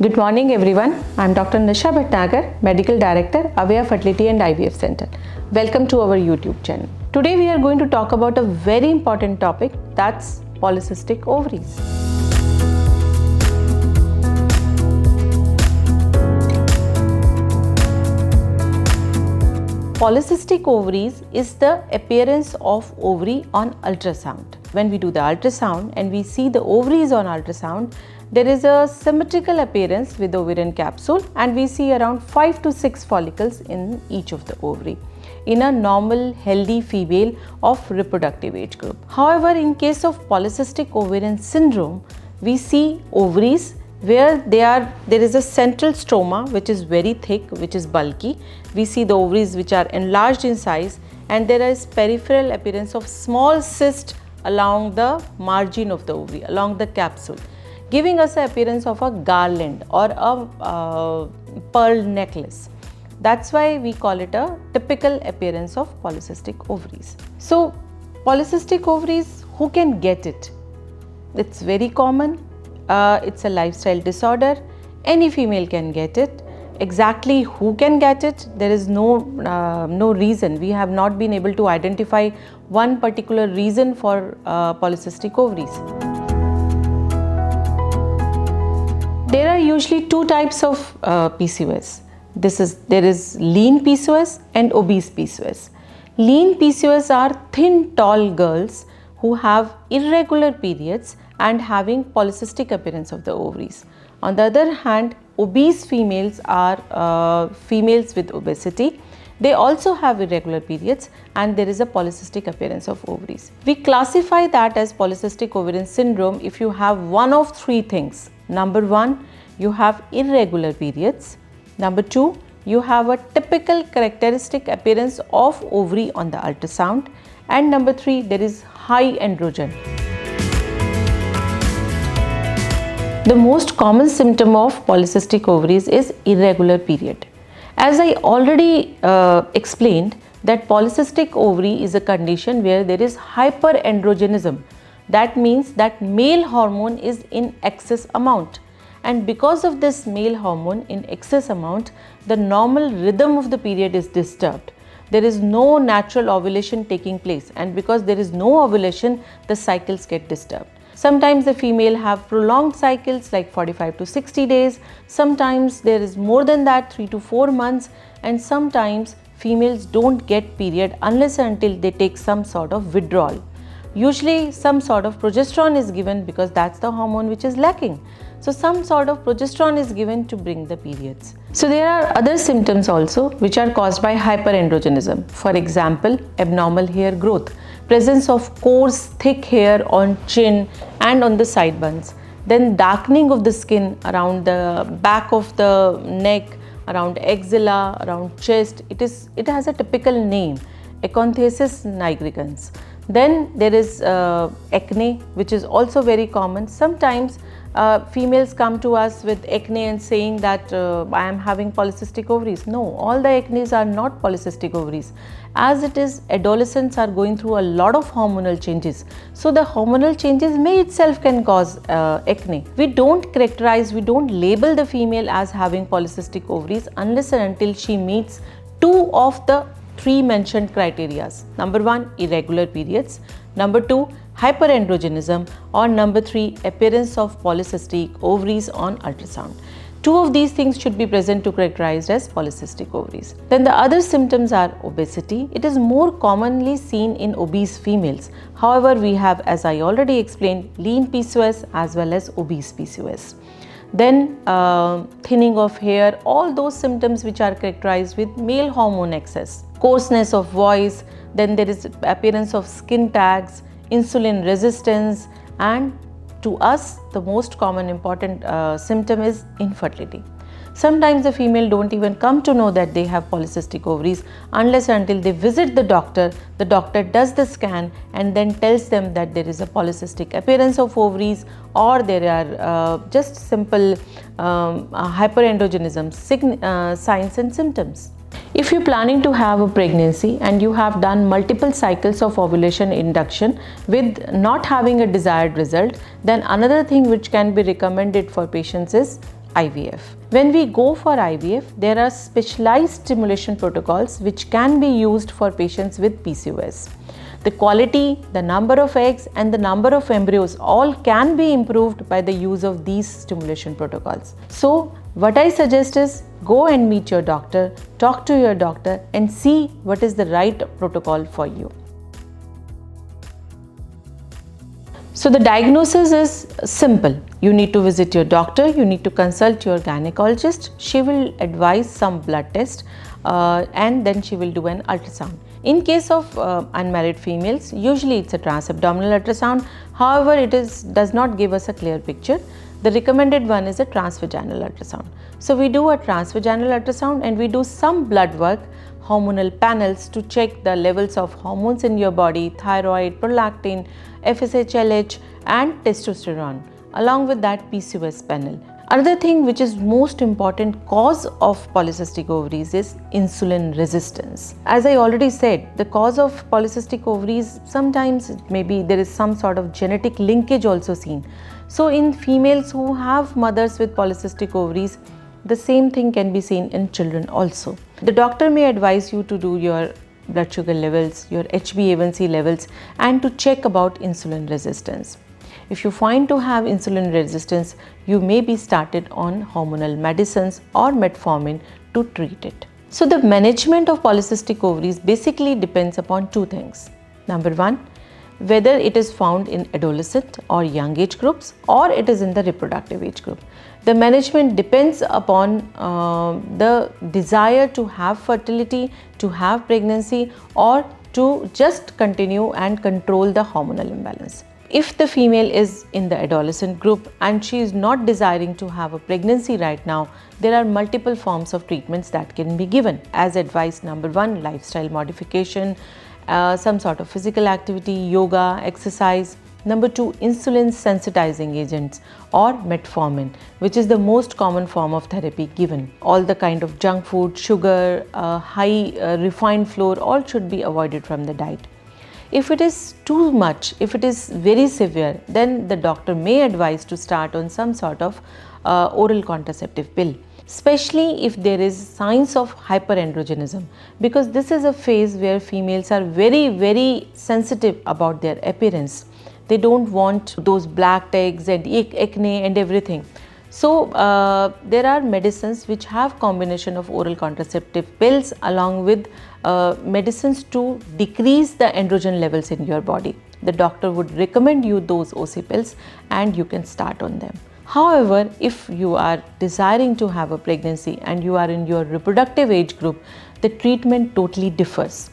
Good morning everyone. I am Dr. Nisha Bhatnagar, Medical Director, Aveya Fertility and IVF Center. Welcome to our YouTube channel. Today we are going to talk about a very important topic, that's polycystic ovaries. Polycystic ovaries is the appearance of ovary on ultrasound. When we do the ultrasound and we see the ovaries on ultrasound, there is a symmetrical appearance with ovarian capsule and we see around 5 to 6 follicles in each of the ovary in a normal healthy female of reproductive age group. However, in case of polycystic ovarian syndrome, we see ovaries where there is a central stoma which is very thick, which is bulky. We see the ovaries which are enlarged in size, and there is peripheral appearance of small cyst along the margin of the ovary, along the capsule, giving us the appearance of a garland or a pearl necklace. That's why we call it a typical appearance of polycystic ovaries. So, polycystic ovaries, who can get it? It's very common. It's a lifestyle disorder. Any female can get it. Exactly who can get it? There is no reason. We have not been able to identify one particular reason for polycystic ovaries. There are usually two types of PCOS. There is lean PCOS and obese PCOS. Lean PCOS are thin, tall girls who have irregular periods and having polycystic appearance of the ovaries. On the other hand, obese females are females with obesity. They also have irregular periods and there is a polycystic appearance of ovaries. We classify that as polycystic ovarian syndrome if you have one of three things. Number one, you have irregular periods. Number two, you have a typical characteristic appearance of ovary on the ultrasound. And number three, there is high androgen. The most common symptom of polycystic ovaries is irregular period. As I already explained, that polycystic ovary is a condition where there is hyperandrogenism. That means that male hormone is in excess amount. And because of this male hormone in excess amount, the normal rhythm of the period is disturbed. There is no natural ovulation taking place, and because there is no ovulation, the cycles get disturbed. Sometimes the female have prolonged cycles like 45 to 60 days, sometimes there is more than that, 3 to 4 months, and sometimes females don't get period unless and until they take some sort of withdrawal. Usually some sort of progesterone is given because that's the hormone which is lacking. So some sort of progesterone is given to bring the periods. So there are other symptoms also which are caused by hyperandrogenism. For example, abnormal hair growth, presence of coarse thick hair on chin and on the sideburns, then darkening of the skin around the back of the neck, around axilla, around chest. It has a typical name, acanthosis nigricans. Then there is acne, which is also very common. Sometimes females come to us with acne and saying that I am having polycystic ovaries. No, all the acnes are not polycystic ovaries. As it is, adolescents are going through a lot of hormonal changes. So the hormonal changes may itself can cause acne. We don't label the female as having polycystic ovaries unless and until she meets two of the three mentioned criteria. Number one, irregular periods. Number two, hyperandrogenism. Or number three, appearance of polycystic ovaries on ultrasound. Two of these things should be present to characterize as polycystic ovaries. Then the other symptoms are obesity. It is more commonly seen in obese females. However, we have, as I already explained, lean PCOS as well as obese PCOS. Then thinning of hair, all those symptoms which are characterized with male hormone excess. Coarseness of voice, then there is appearance of skin tags, insulin resistance, and to us the most common important symptom is infertility. Sometimes the female don't even come to know that they have polycystic ovaries unless until they visit the doctor does the scan and then tells them that there is a polycystic appearance of ovaries or there are just simple hyperandrogenism signs and symptoms. If you're planning to have a pregnancy and you have done multiple cycles of ovulation induction with not having a desired result, then another thing which can be recommended for patients is IVF. When we go for IVF, there are specialized stimulation protocols which can be used for patients with PCOS. The quality, the number of eggs and the number of embryos all can be improved by the use of these stimulation protocols. So what I suggest is go and meet your doctor, talk to your doctor and see what is the right protocol for you. So the diagnosis is simple. You need to visit your doctor, you need to consult your gynecologist. She will advise some blood test and then she will do an ultrasound. In case of unmarried females, usually it's a transabdominal ultrasound. However, it does not give us a clear picture. The recommended one is a transvaginal ultrasound. So we do a transvaginal ultrasound and we do some blood work, hormonal panels to check the levels of hormones in your body, thyroid, prolactin, FSH, LH and testosterone. Along with that, PCOS panel. Another thing which is most important cause of polycystic ovaries is insulin resistance. As I already said, the cause of polycystic ovaries, sometimes maybe there is some sort of genetic linkage also seen. So in females who have mothers with polycystic ovaries, the same thing can be seen in children also. The doctor may advise you to do your blood sugar levels, your HbA1c levels and to check about insulin resistance. If you find to have insulin resistance, you may be started on hormonal medicines or metformin to treat it. So the management of polycystic ovaries basically depends upon two things. Number one, whether it is found in adolescent or young age groups or it is in the reproductive age group. The management depends upon the desire to have fertility, to have pregnancy or to just continue and control the hormonal imbalance. If the female is in the adolescent group and she is not desiring to have a pregnancy right now, there are multiple forms of treatments that can be given. As advice, number one, lifestyle modification, some sort of physical activity, yoga, exercise. Number two, insulin sensitizing agents or metformin, which is the most common form of therapy given. All the kind of junk food, sugar, high refined flour, all should be avoided from the diet. If it is too much, if it is very severe, then the doctor may advise to start on some sort of oral contraceptive pill, especially if there is signs of hyperandrogenism, because this is a phase where females are very sensitive about their appearance. They don't want those black eggs and acne and everything. So there are medicines which have combination of oral contraceptive pills along with medicines to decrease the androgen levels in your body. The doctor would recommend you those OC pills and you can start on them. However, if you are desiring to have a pregnancy and you are in your reproductive age group, the treatment totally differs.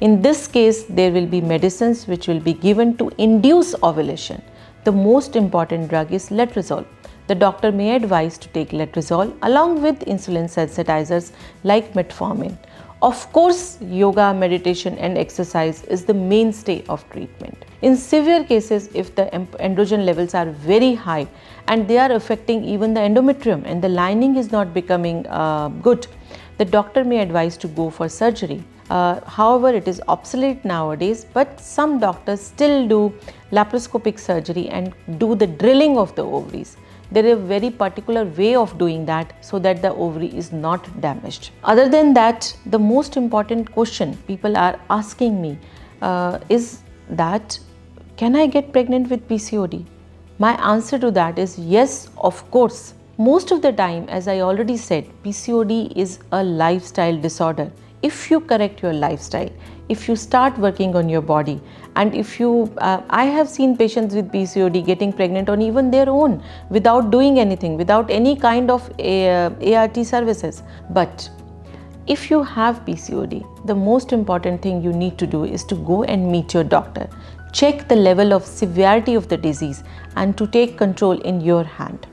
In this case, there will be medicines which will be given to induce ovulation. The most important drug is letrozole. The doctor may advise to take letrozole along with insulin sensitizers like metformin. Of course, yoga, meditation and exercise is the mainstay of treatment. In severe cases, if the androgen levels are very high and they are affecting even the endometrium and the lining is not becoming good, the doctor may advise to go for surgery. However, it is obsolete nowadays, but some doctors still do laparoscopic surgery and do the drilling of the ovaries. There is a very particular way of doing that so that the ovary is not damaged. Other than that, the most important question people are asking me is that, can I get pregnant with PCOD? My answer to that is yes, of course. Most of the time, as I already said, PCOD is a lifestyle disorder. If you correct your lifestyle, if you start working on your body, and if you, I have seen patients with PCOD getting pregnant on even their own without doing anything, without any kind of ART services. But if you have PCOD, the most important thing you need to do is to go and meet your doctor. Check the level of severity of the disease and to take control in your hand.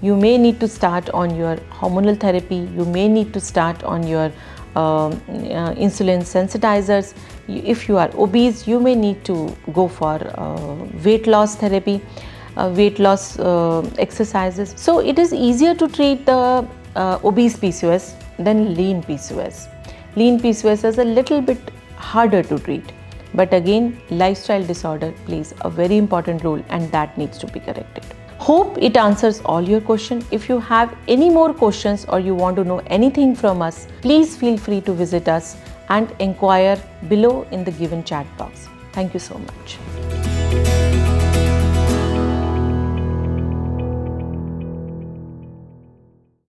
You may need to start on your hormonal therapy, you may need to start on your insulin sensitizers. If you are obese, you may need to go for weight loss therapy, weight loss exercises. So it is easier to treat the obese PCOS than lean PCOS. Lean PCOS is a little bit harder to treat, but again, lifestyle disorder plays a very important role and that needs to be corrected. Hope it answers all your questions. If you have any more questions or you want to know anything from us, please feel free to visit us and inquire below in the given chat box. Thank you so much.